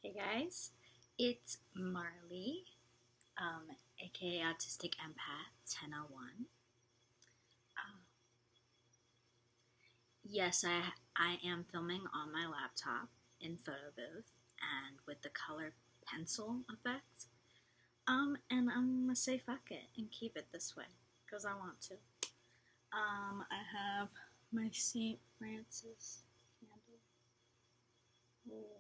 Hey guys, it's Marley, aka Autistic Empath 1001. Uh, yes, I am filming on my laptop in photo booth and with the color pencil effect. And I'm gonna say fuck it and keep it this way because I want to. I have my St. Francis candle. Oh.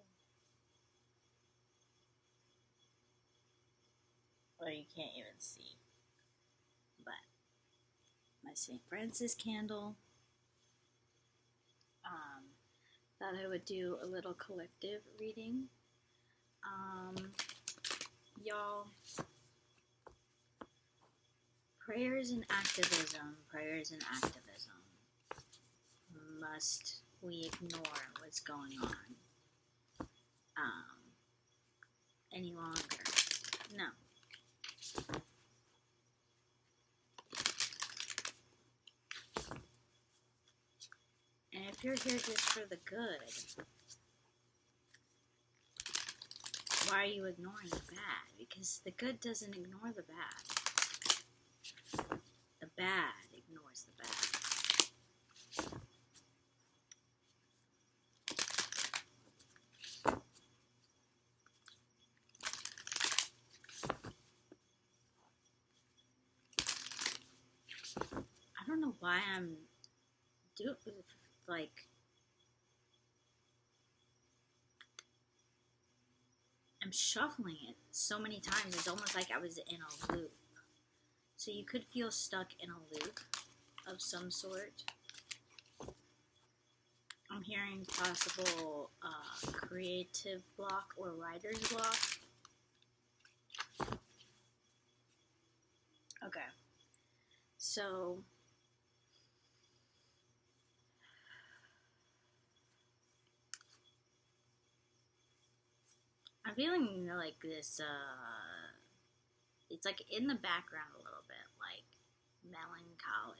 Well, you can't even see, but my St. Francis candle. Um, Thought I would do a little collective reading. Um, y'all, prayers and activism, must we ignore what's going on any longer? No. And if you're here just for the good, why are you ignoring the bad? Because the good doesn't ignore the bad. The bad ignores the bad. I don't know why I'm I'm shuffling it so many times. It's almost like I was in a loop. So you could feel stuck in a loop of some sort. I'm hearing possible creative block or writer's block. Okay. So I'm feeling like this, it's like in the background a little bit, like melancholic.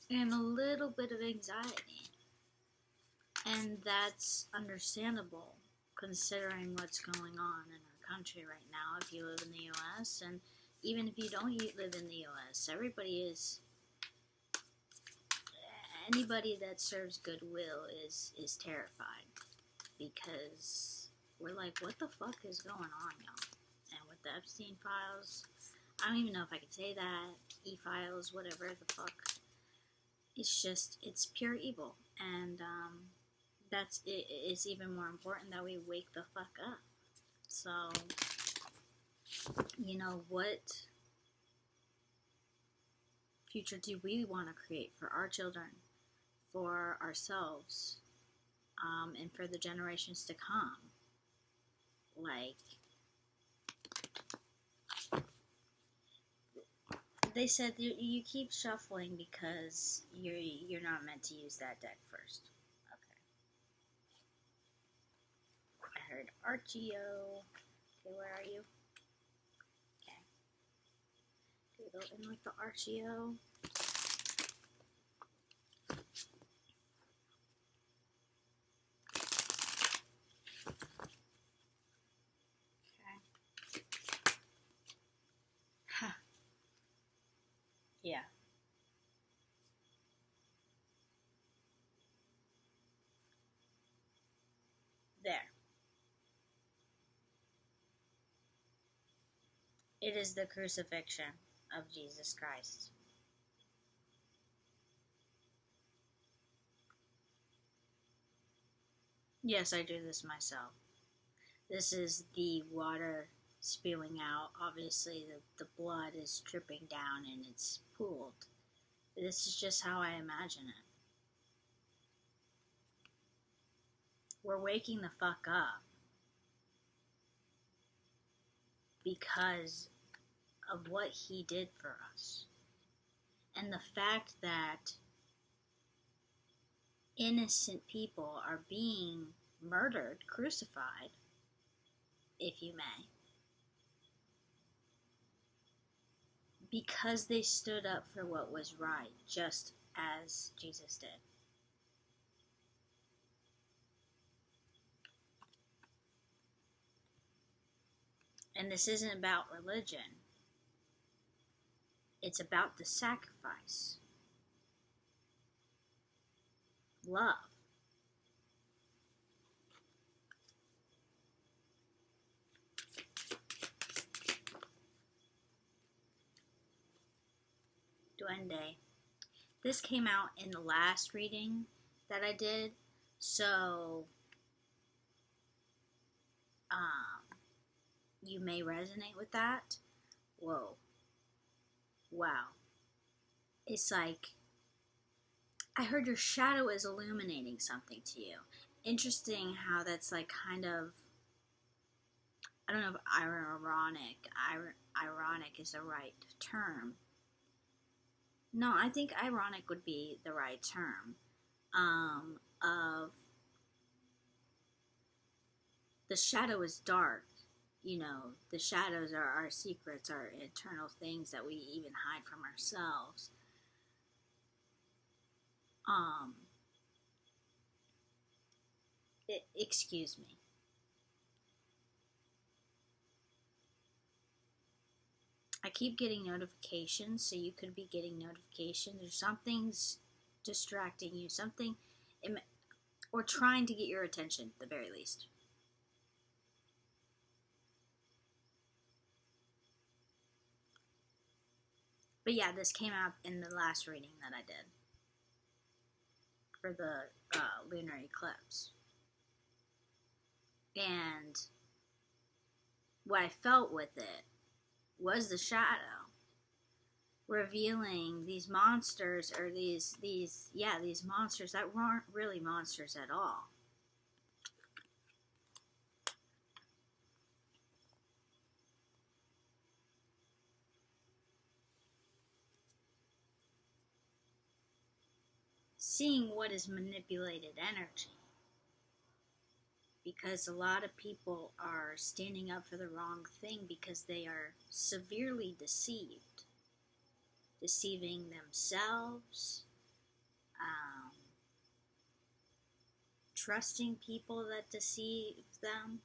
And a little bit of anxiety. And that's understandable considering what's going on in our country right now if you live in the US. And even if you don't live in the US, anybody that serves goodwill is terrified because we're like, what the fuck is going on, y'all? And with the Epstein files, I don't even know if I could say that, e-files, whatever the fuck. It's pure evil. And it's even more important that we wake the fuck up. So, you know, what future do we want to create for our children, for ourselves, and for the generations to come? Like, they said you keep shuffling because you're not meant to use that deck first. Okay. I heard Archeo. Okay, where are you? Okay. Do we go in like the Archeo? Yeah. There. It is the crucifixion of Jesus Christ. Yes, I do this myself. This is the water spewing out. Obviously, the blood is dripping down and it's pooled. This is just how I imagine it. We're waking the fuck up because of what he did for us. And the fact that innocent people are being murdered, crucified, if you may, because they stood up for what was right, just as Jesus did. And this isn't about religion. It's about the sacrifice. Love. Duende. This came out in the last reading that I did, so you may resonate with that. Whoa. Wow. It's like, I heard your shadow is illuminating something to you. Interesting how that's like kind of, I don't know if ironic is the right term. No, I think ironic would be the right term. Of the shadow is dark. You know, the shadows are our secrets, our eternal things that we even hide from ourselves. Excuse me. I keep getting notifications, so you could be getting notifications. There's something's distracting you, something, or trying to get your attention, at the very least. But yeah, this came out in the last reading that I did for the lunar eclipse. And what I felt with it was the shadow revealing these monsters, or these monsters that weren't really monsters at all. Seeing what is manipulated energy. Because a lot of people are standing up for the wrong thing because they are severely deceived. Deceiving themselves. Trusting people that deceive them.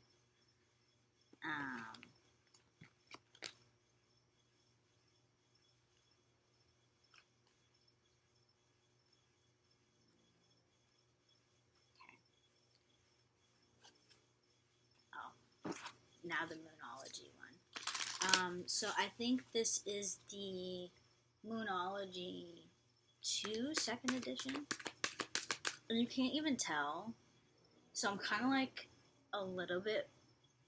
Now the Moonology one. So I think this is the Moonology 2 second edition. And you can't even tell. So I'm kind of like a little bit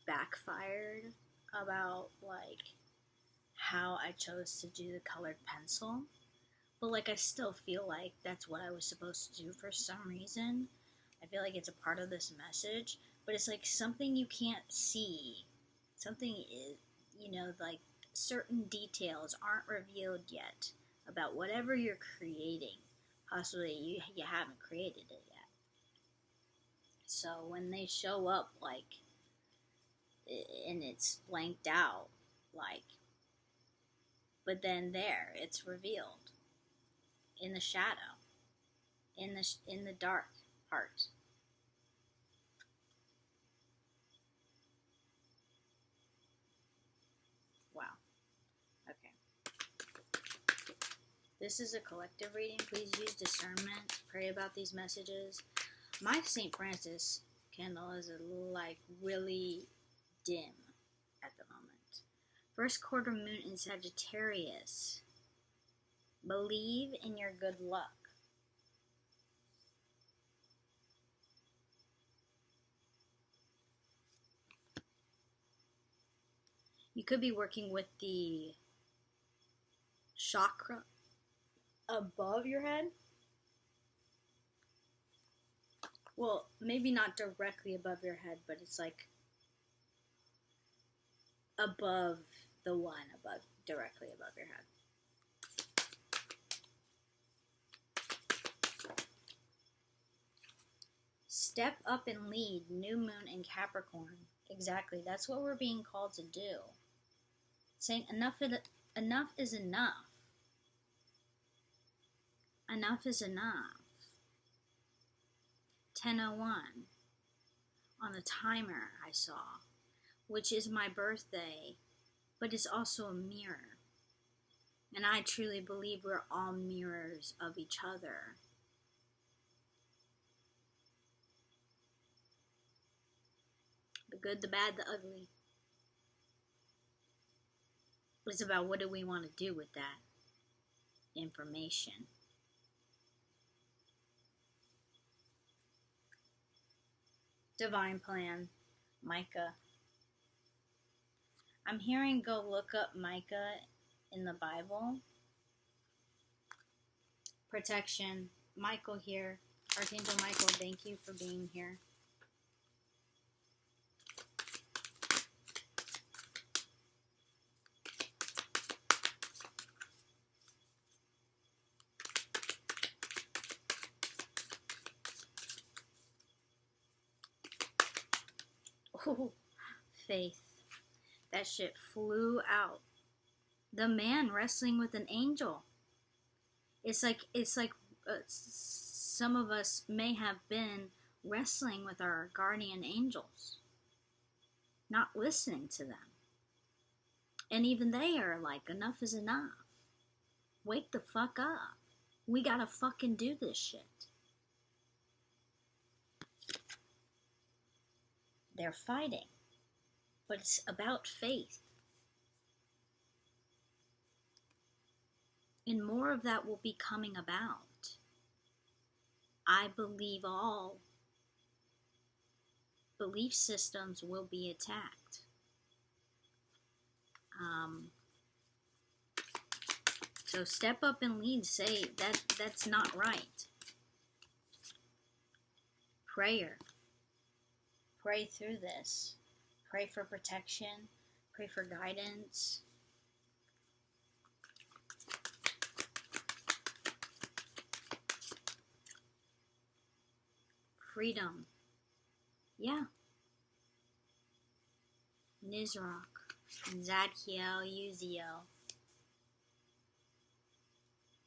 backfired about like how I chose to do the colored pencil. But like I still feel like that's what I was supposed to do for some reason. I feel like it's a part of this message. But it's like something you can't see. Something is, like certain details aren't revealed yet about whatever you're creating. Possibly you haven't created it yet. So when they show up, like, and it's blanked out, like, but then there, it's revealed in the shadow, in the dark part. Wow. Okay. This is a collective reading. Please use discernment. Pray about these messages. My St. Francis candle is like really dim at the moment. First quarter moon in Sagittarius. Believe in your good luck. You could be working with the chakra above your head. Well, maybe not directly above your head, but it's like above the one directly above your head. Step up and lead, new moon in Capricorn. Exactly, that's what we're being called to do. Saying enough is enough. enough is enough. 10:01 on the timer I saw, which is my birthday, but it's also a mirror. And I truly believe we're all mirrors of each other. The good, the bad, the ugly. It's about what do we want to do with that information. Divine plan, Micah. I'm hearing go look up Micah in the Bible. Protection, Michael here. Archangel Michael, thank you for being here. Oh, faith. That shit flew out. The man wrestling with an angel. It's like some of us may have been wrestling with our guardian angels, not listening to them. And even they are like, enough is enough. Wake the fuck up. We gotta fucking do this shit. They're fighting. But it's about faith. And more of that will be coming about. I believe all belief systems will be attacked. So step up and lead. Say that's not right. Prayer. Pray through this. Pray for protection. Pray for guidance. Freedom. Yeah. Nizrock. Zadkiel, Uziel.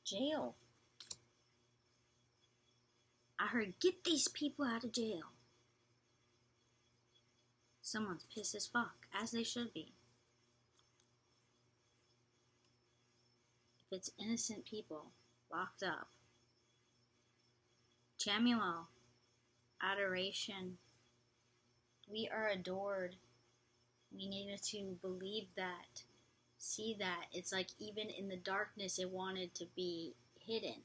Jail. I heard, get these people out of jail. Someone's pissed as fuck, as they should be. If it's innocent people locked up. Chamuel, adoration. We are adored. We needed to believe that, see that. It's like even in the darkness, it wanted to be hidden.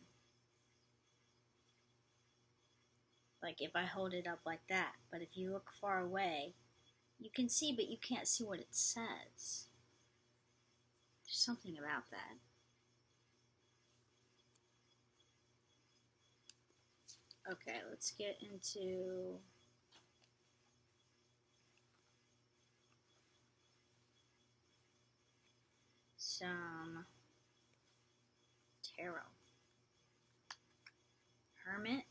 Like if I hold it up like that, but if you look far away, you can see, but you can't see what it says. There's something about that. Okay, let's get into some tarot. Hermit,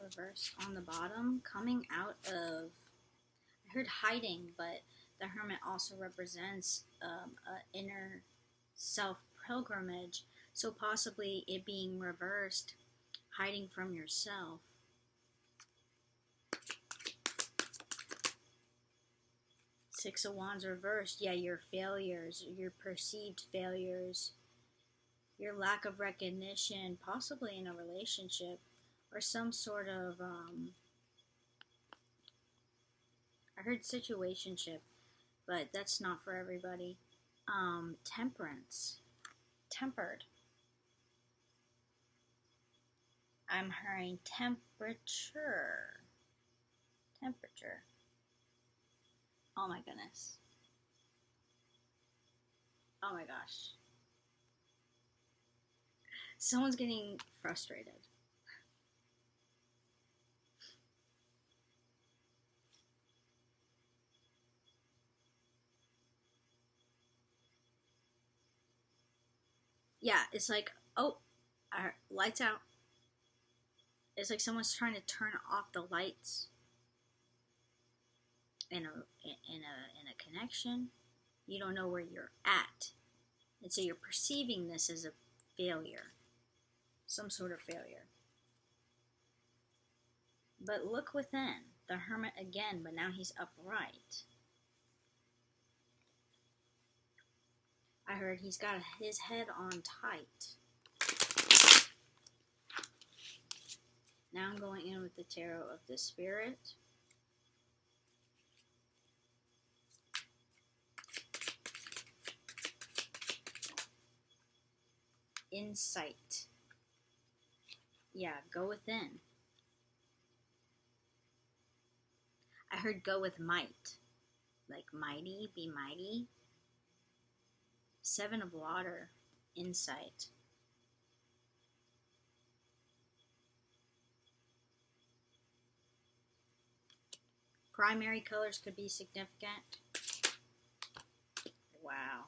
reverse on the bottom, coming out of, I heard hiding, but the Hermit also represents an inner self pilgrimage, so possibly it being reversed, hiding from yourself. Six of Wands reversed, yeah, your failures, your perceived failures, your lack of recognition, possibly in a relationship, or some sort of, I heard situationship, but that's not for everybody. Temperance. Tempered. I'm hearing temperature. Temperature. Oh my goodness. Oh my gosh. Someone's getting frustrated. Yeah, it's like, oh, lights out. It's like someone's trying to turn off the lights in a connection. You don't know where you're at, and so you're perceiving this as a failure. some sort of failure. But look within. The Hermit again, but now he's upright. I heard he's got his head on tight. Now I'm going in with the Tarot of the Spirit. Insight. Yeah, go within. I heard go with might. Like mighty, be mighty. Seven of Water. Insight. Primary colors could be significant. Wow.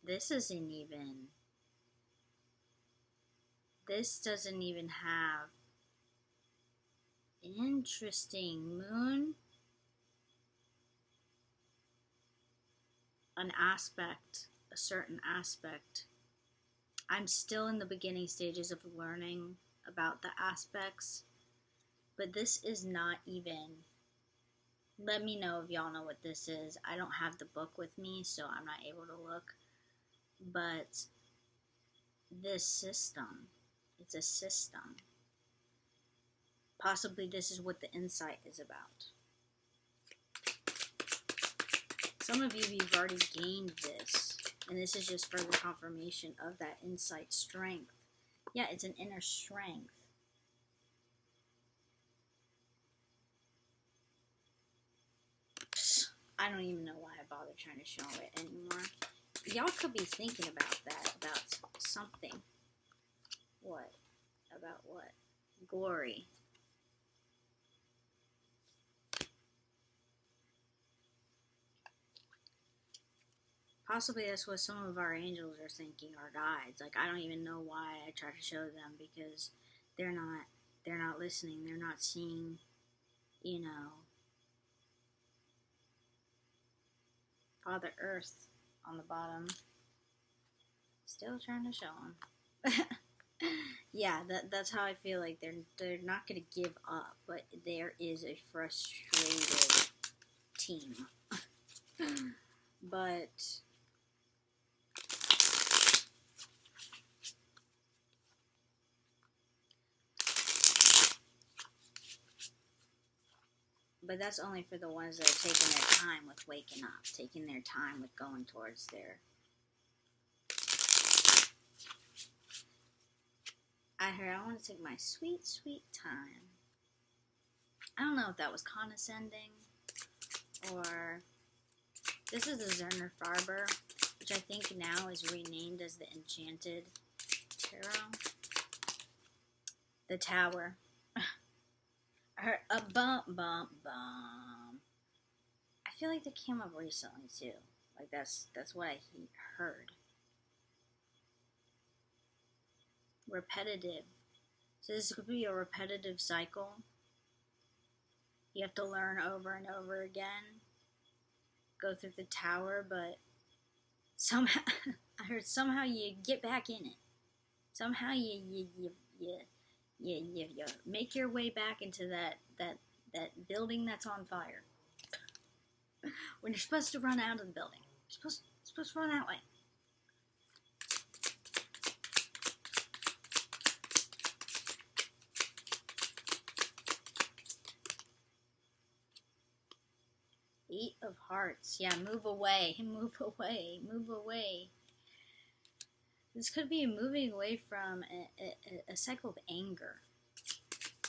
This isn't even... This doesn't even have... Interesting. Moon. An aspect. A certain aspect. I'm still in the beginning stages of learning about the aspects. But this is not even... Let me know if y'all know what this is. I don't have the book with me, so I'm not able to look. But this system, it's a system. Possibly this is what the insight is about. Some of you've already gained this, and this is just further confirmation of that insight strength. Yeah, it's an inner strength. I don't even know why I bother trying to show it anymore. Y'all could be thinking about that, about something. What? About what? Glory. Possibly that's what some of our angels are thinking, our guides. Like, I don't even know why I try to show them, because they're not listening. They're not seeing, you know, Father Earth on the bottom. Still trying to show them. Yeah, that's how I feel like they're not going to give up, but there is a frustrated team. But that's only for the ones that are taking their time with waking up, taking their time with going towards their... I heard I want to take my sweet, sweet time. I don't know if that was condescending or... This is the Zerner Farber, which I think now is renamed as the Enchanted Tarot. The Tower. I heard a bump, bump, bump. I feel like that came up recently too. Like that's what I heard. Repetitive. So this could be a repetitive cycle. You have to learn over and over again. Go through the tower, but somehow I heard somehow you get back in it. Somehow you make your way back into that building that's on fire. When you're supposed to run out of the building. You're supposed to run that way. Eight of Hearts. Yeah, move away. Move away. Move away. This could be moving away from a cycle of anger.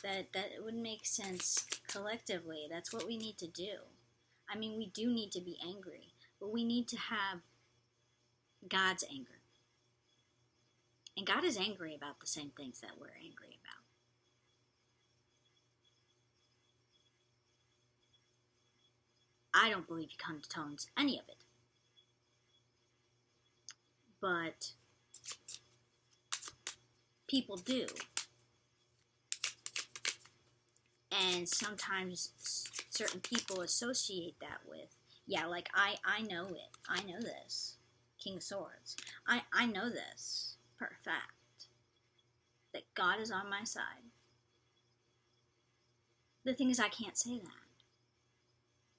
That would make sense collectively. That's what we need to do. I mean, we do need to be angry, but we need to have God's anger. And God is angry about the same things that we're angry about. I don't believe he condones any of it. But people do. And sometimes certain people associate that with, yeah, like I know it. I know this. King of Swords. I know this for a fact. God is on my side. The thing is, I can't say that.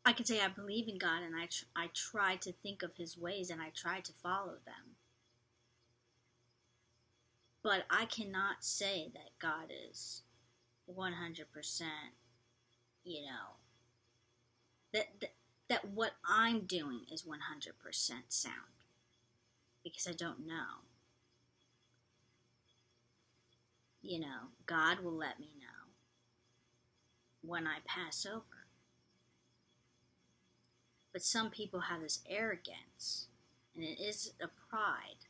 I can say I believe in God, and I try to think of His ways, and I try to follow them. But I cannot say that God is 100%, you know, that what I'm doing is 100% sound, because I don't know. You know, God will let me know when I pass over. But some people have this arrogance, and it is a pride.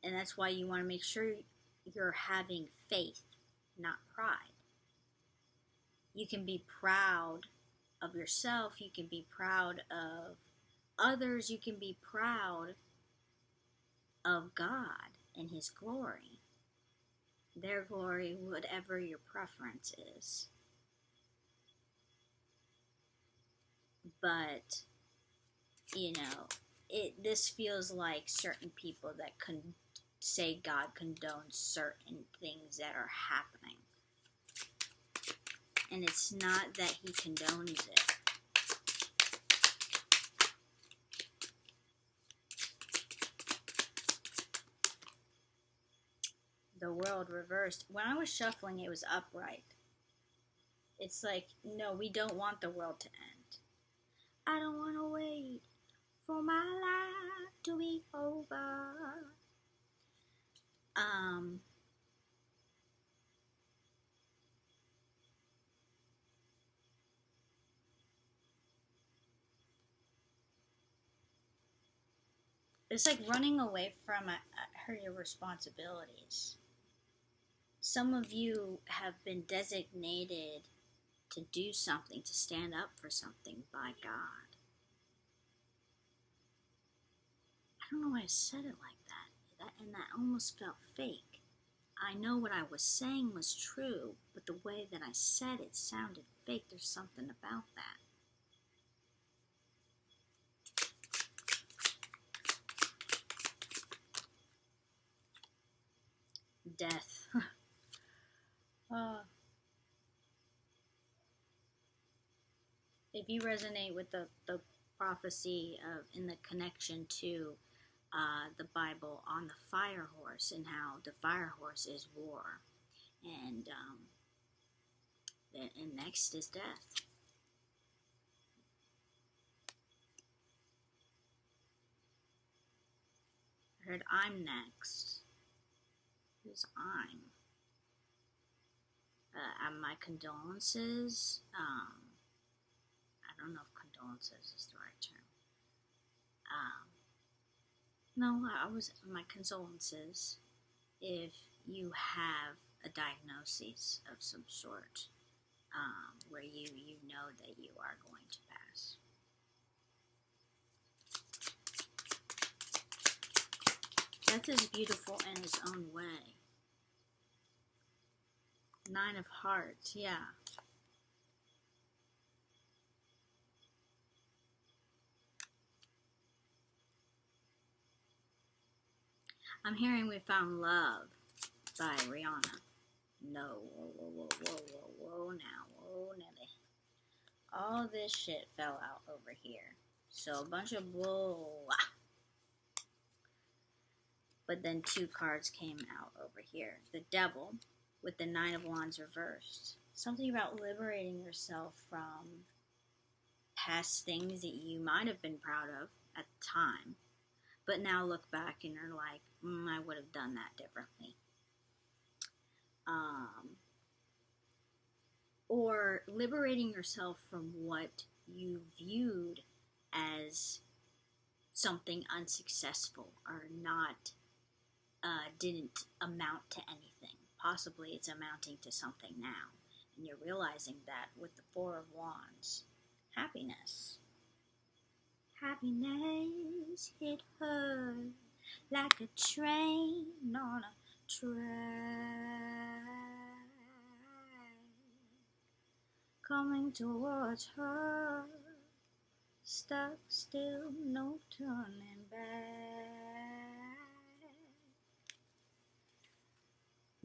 And that's why you want to make sure you're having faith, not pride. You can be proud of yourself. You can be proud of others. You can be proud of God and His glory. Their glory, whatever your preference is. But, you know, this feels like certain people that say God condones certain things that are happening. And it's not that He condones it. The world reversed. When I was shuffling, it was upright. It's like, no, we don't want the world to end. I don't want to wait for my life to be over. It's like running away from your responsibilities. Some of you have been designated to do something, to stand up for something by God. I don't know why I said it like that. And that almost felt fake. I know what I was saying was true, but the way that I said it sounded fake. There's something about that. Death. If you resonate with the prophecy of in the connection to the Bible on the fire horse, and how the fire horse is war, and next is death. I heard I'm next. Who's I'm? My condolences. I don't know if condolences is the right term. No, I was my condolences if you have a diagnosis of some sort, where you know that you are going to pass. Death is beautiful in its own way. 9 of Hearts, yeah. I'm hearing We Found Love by Rihanna. No, whoa now, whoa Nelly. All this shit fell out over here. So a bunch of bull. But then 2 cards came out over here. The Devil with the 9 of Wands reversed. Something about liberating yourself from past things that you might have been proud of at the time, but now look back and are like, I would have done that differently. Or liberating yourself from what you viewed as something unsuccessful or not, didn't amount to anything. Possibly it's amounting to something now. And you're realizing that with the 4 of Wands. Happiness. Happiness hit her like a train on a track, coming towards her, stuck still, no turning back.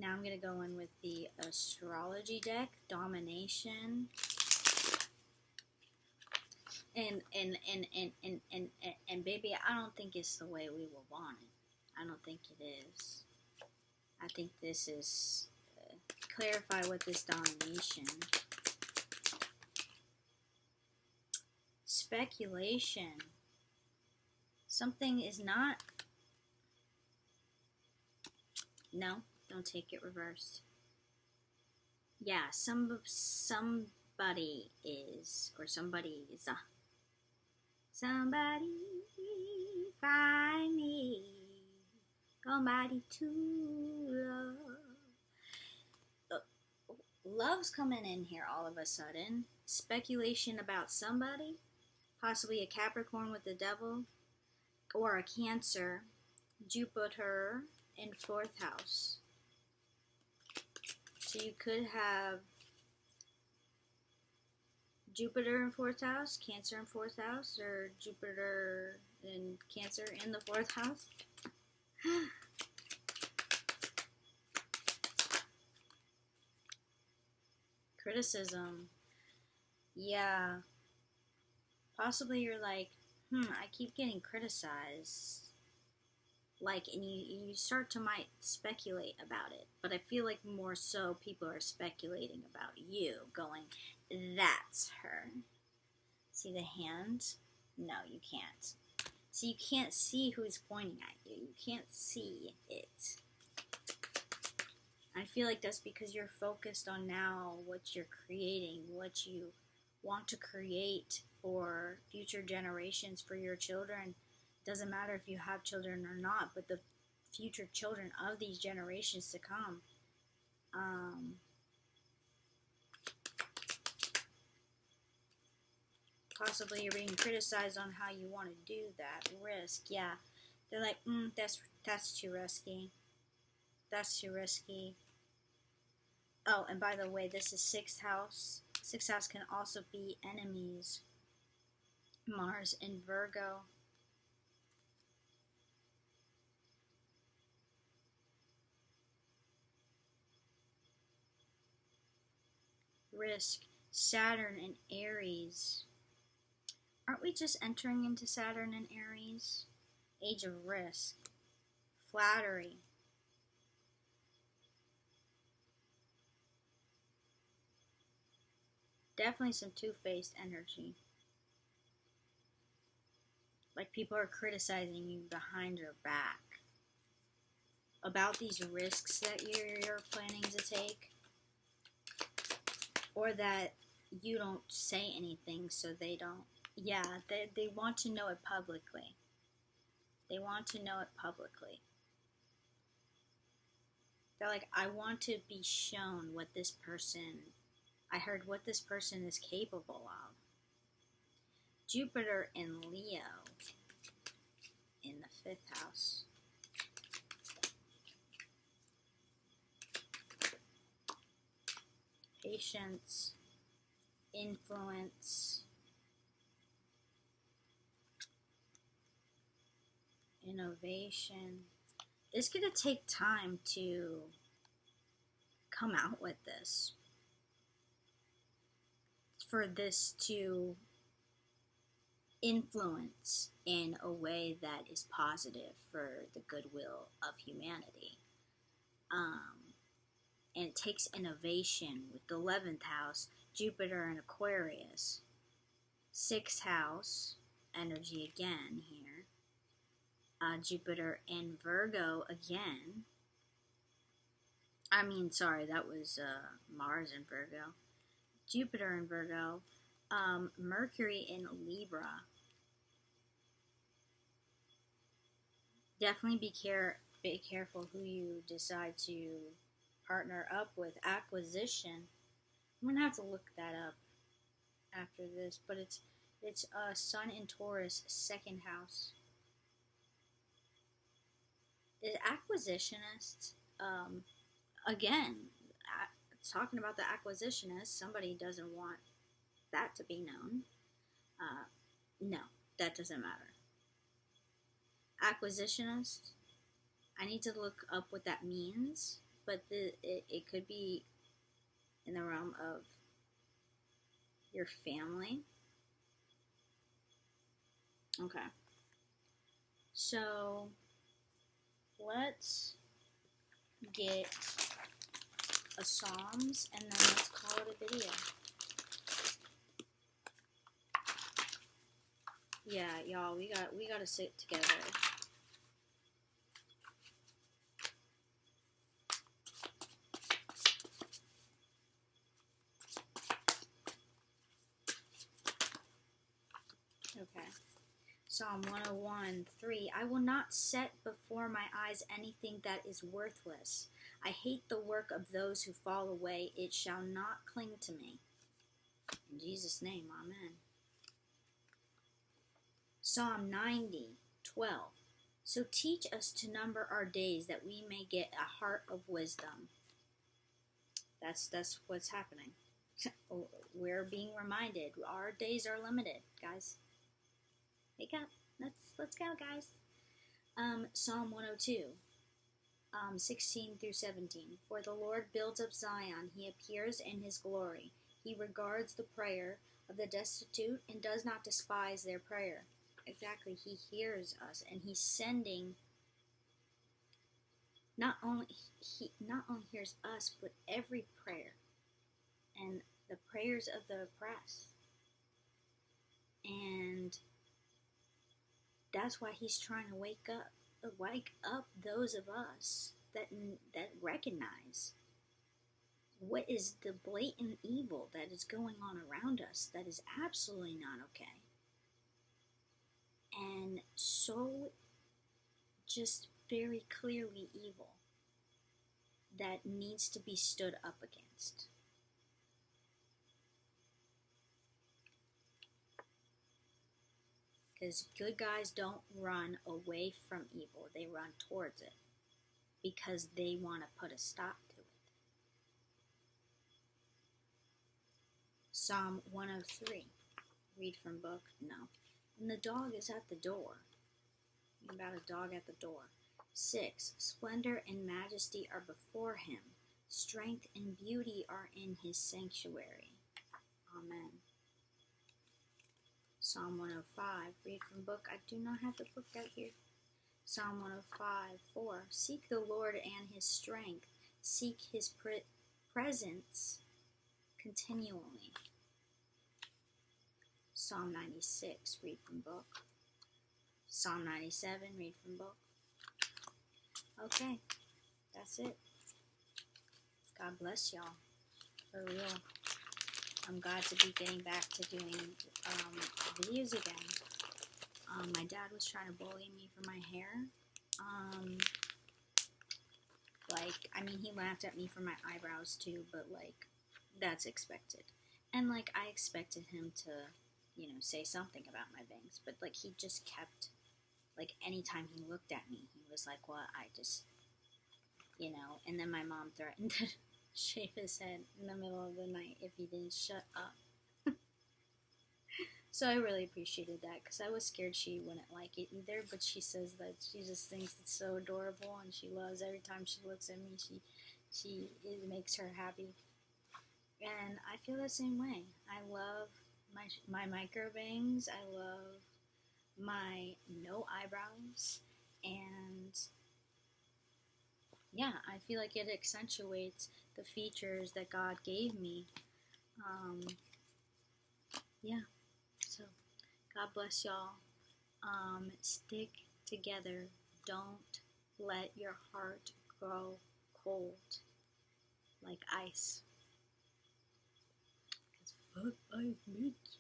Now I'm going to go in with the astrology deck, domination. And baby, I don't think it's the way we will want it. I don't think it is. I think this is clarify what this domination. Speculation. Something is not. No, don't take it reversed. Yeah, somebody is, or somebody is a. Somebody find me. Somebody to love. Love's coming in here all of a sudden. Speculation about somebody. Possibly a Capricorn with the devil. Or a Cancer. Jupiter in 4th house. So you could have Jupiter in 4th house, Cancer in 4th house, or Jupiter and Cancer in the 4th house. Criticism. Yeah. Possibly you're like, I keep getting criticized. Like, and you start to might speculate about it. But I feel like more so people are speculating about you, going, that's her. See the hand? No, you can't. So you can't see who's pointing at you. You can't see it. I feel like that's because you're focused on now what you're creating, what you want to create for future generations, for your children. Doesn't matter if you have children or not, but the future children of these generations to come. Possibly you're being criticized on how you want to do that. Risk, yeah. They're like, that's too risky. That's too risky. Oh, and by the way, this is 6th house. 6th house can also be enemies. Mars in Virgo. Risk. Saturn in Aries. Aren't we just entering into Saturn in Aries? Age of risk. Flattery. Definitely some two-faced energy. Like people are criticizing you behind your back about these risks that you're planning to take, or that you don't say anything so they don't. Yeah, they want to know it publicly. They want to know it publicly. They're like, I want to be shown what this person, I heard what this person is capable of. Jupiter in Leo in the 5th house. Patience, influence, innovation. It's going to take time to come out with this. For this to influence in a way that is positive for the goodwill of humanity. And it takes innovation with the 11th house, Jupiter in Aquarius. 6th house, energy again here. Jupiter in Virgo again. That was Mars in Virgo. Jupiter in Virgo. Mercury in Libra. Definitely be careful who you decide to partner up with. Acquisition. I'm gonna have to look that up after this, but it's Sun in Taurus, 2nd house. The acquisitionist, again, talking about the acquisitionist, somebody doesn't want that to be known. No, that doesn't matter. Acquisitionist, I need to look up what that means. but it could be in the realm of your family. Okay. So let's get a Psalms and then let's call it a video. Yeah, y'all, we gotta sit together. Okay. Psalm 101:3. I will not set before my eyes anything that is worthless. I hate the work of those who fall away. It shall not cling to me. In Jesus' name, amen. Psalm 90:12. So teach us to number our days that we may get a heart of wisdom. That's what's happening. We're being reminded our days are limited, guys. Wake up. Let's go, guys. Psalm 102, 16 through 17. For the Lord builds up Zion. He appears in his glory. He regards the prayer of the destitute and does not despise their prayer. Exactly. He hears us, and he's sending. Not only hears us, but every prayer and the prayers of the oppressed. And that's why he's trying to wake up those of us that recognize what is the blatant evil that is going on around us that is absolutely not okay. And so just very clearly evil that needs to be stood up against. Because good guys don't run away from evil, they run towards it because they want to put a stop to it. Psalm 103. Read from book? No. And the dog is at the door. About a dog at the door. 6. Splendor and majesty are before him. Strength and beauty are in his sanctuary. Amen. Psalm 105. Read from book. I do not have the book out here. Psalm 105:4. Seek the Lord and his strength. Seek his presence continually. Psalm 96. Read from book. Psalm 97. Read from book. Okay. That's it. God bless y'all. For real. I'm glad to be getting back to doing videos again. My dad was trying to bully me for my hair. He laughed at me for my eyebrows too, but that's expected. And I expected him to, say something about my bangs, but he just kept, anytime he looked at me, he was like, well, I just, and then my mom threatened to shave his head in the middle of the night if he didn't shut up. So I really appreciated that because I was scared she wouldn't like it either, but she says that she just thinks it's so adorable and she loves every time she looks at me. It makes her happy. And I feel the same way. I love my micro bangs. I love my no eyebrows. And yeah, I feel like it accentuates the features that God gave me. Yeah. So, God bless y'all. Stick together. Don't let your heart grow cold like ice. 'Cause fuck ice, bitch.